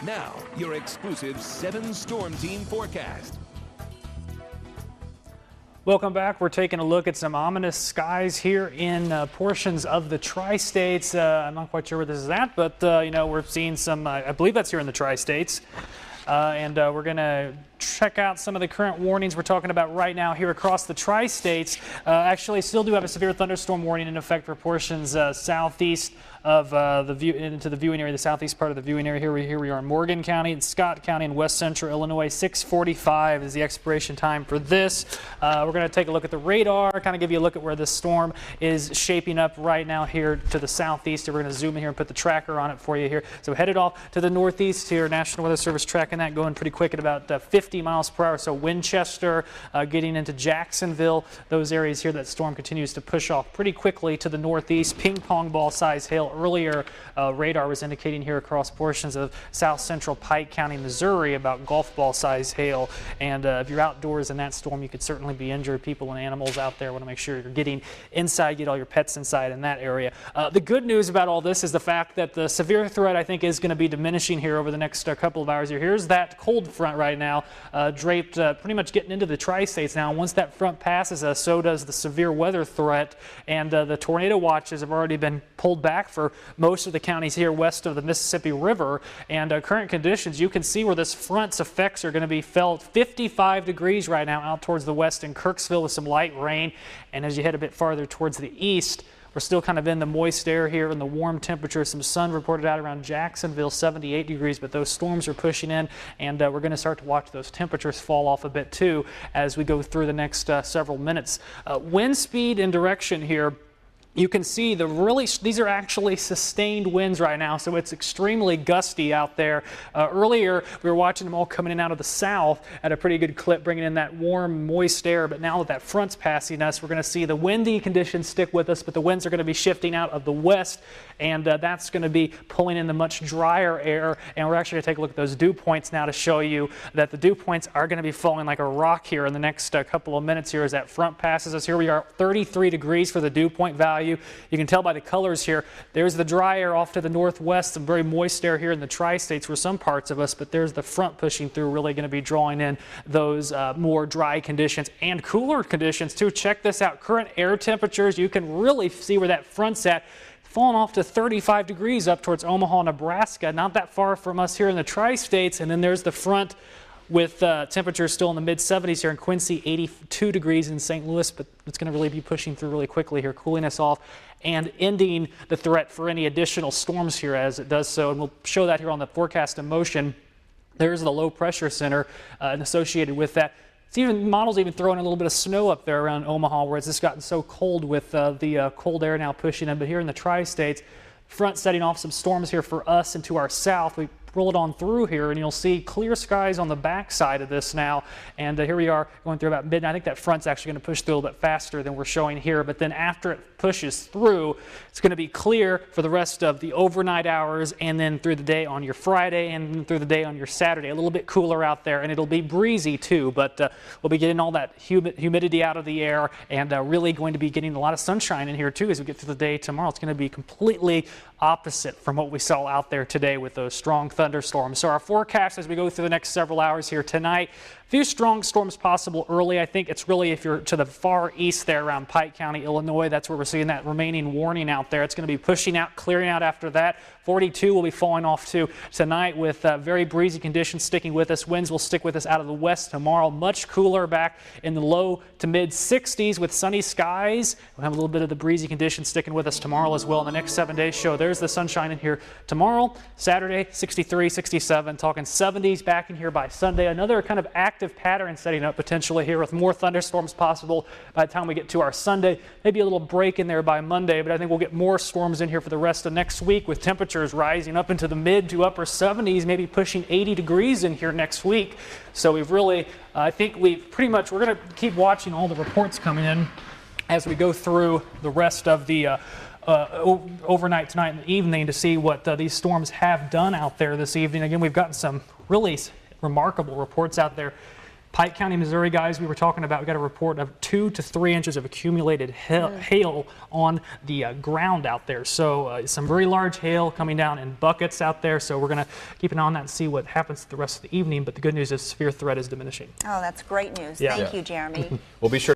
Now, your exclusive 7 Storm Team forecast. Welcome back. We're taking a look at some ominous skies here in portions of the tri-states. I'm not quite sure where this is at, but you know, we're seeing some, I believe that's here in the tri-states. And we're going to check out some of the current warnings we're talking about right now here across the tri-states. Actually, still do have a severe thunderstorm warning in effect for portions southeast of the view into the viewing area, the southeast part of the viewing area. Here we are in Morgan County and Scott County in west central Illinois. 6:45 is the expiration time for this. We're going to take a look at the radar, kind of give you a look at where this storm is shaping up right now here to the southeast. We're going to zoom in here and put the tracker on it for you here. So headed off to the northeast here. National Weather Service tracking that, going pretty quick at about 50 miles per hour. So Winchester, getting into Jacksonville, those areas here, that storm continues to push off pretty quickly to the northeast. Ping pong ball size hail. Earlier radar was indicating here across portions of south central Pike County, Missouri, about golf ball size hail. And if you're outdoors in that storm, you could certainly be injured. People and animals out there want to make sure you're getting inside, get all your pets inside in that area. The good news about all this is the fact that the severe threat, I think, is going to be diminishing here over the next couple of hours here. Here's that cold front right now, draped pretty much getting into the tri-states now. Once that front passes us, so does the severe weather threat, and the tornado watches have already been pulled back for most of the counties here west of the Mississippi River. And current conditions, you can see where this front's effects are going to be felt. 55 degrees right now out towards the west in Kirksville with some light rain. And as you head a bit farther towards the east, we're still kind of in the moist air here and the warm temperature. Some sun reported out around Jacksonville, 78 degrees, but those storms are pushing in, and we're going to start to watch those temperatures fall off a bit too as we go through the next several minutes. Wind speed and direction here. You can see these are actually sustained winds right now, so it's extremely gusty out there. Earlier, we were watching them all coming in out of the south at a pretty good clip, bringing in that warm, moist air. But now that front's passing us, we're going to see the windy conditions stick with us, but the winds are going to be shifting out of the west, and that's going to be pulling in the much drier air. And we're actually going to take a look at those dew points now to show you that the dew points are going to be falling like a rock here in the next couple of minutes here as that front passes us. Here we are, 33 degrees for the dew point value. You can tell by the colors here, there's the dry air off to the northwest, some very moist air here in the tri-states for some parts of us, but there's the front pushing through, really going to be drawing in those more dry conditions and cooler conditions too. Check this out, current air temperatures, you can really see where that front's at. Falling off to 35 degrees up towards Omaha, Nebraska, not that far from us here in the tri-states. And then there's the front with temperatures still in the mid-70s here in Quincy, 82 degrees in St. Louis, but it's going to really be pushing through really quickly here, cooling us off and ending the threat for any additional storms here as it does so. And we'll show that here on the forecast in motion. There's the low pressure center and associated with that. It's even models even throwing a little bit of snow up there around Omaha, where it's just gotten so cold with the cold air now pushing in. But here in the tri-states, front setting off some storms here for us and to our south. We roll it on through here and you'll see clear skies on the back side of this now. And here we are going through about midnight. I think that front's actually going to push through a little bit faster than we're showing here. But then after it pushes through, it's going to be clear for the rest of the overnight hours and then through the day on your Friday and through the day on your Saturday. A little bit cooler out there, and it'll be breezy too. But we'll be getting all that humidity out of the air and really going to be getting a lot of sunshine in here too as we get through the day tomorrow. It's going to be completely opposite from what we saw out there today with those strong thunderstorms. So our forecast as we go through the next several hours here tonight, a few strong storms possible early. I think it's really if you're to the far east there around Pike County, Illinois, that's where we're seeing that remaining warning out there. It's going to be pushing out, clearing out after that. 42 will be falling off to tonight with very breezy conditions sticking with us. Winds will stick with us out of the west tomorrow. Much cooler back in the low to mid 60s with sunny skies. We'll have a little bit of the breezy conditions sticking with us tomorrow as well in the next 7 days show. There's the sunshine in here tomorrow. Saturday, 63, 67, talking 70s back in here by Sunday. Another kind of active pattern setting up potentially here with more thunderstorms possible by the time we get to our Sunday. Maybe a little break in there by Monday, but I think we'll get more storms in here for the rest of next week with temperatures rising up into the mid to upper 70s, maybe pushing 80 degrees in here next week. So we've really, I think we're going to keep watching all the reports coming in as we go through the rest of the overnight tonight and the evening to see what these storms have done out there this evening. Again, we've gotten some really remarkable reports out there. Pike County, Missouri, guys, we were talking about, we got a report of 2 to 3 inches of accumulated hail on the ground out there. So some very large hail coming down in buckets out there. So we're going to keep an eye on that and see what happens the rest of the evening. But the good news is severe threat is diminishing. Oh, that's great news. Yeah. Thank you, Jeremy. We'll be sure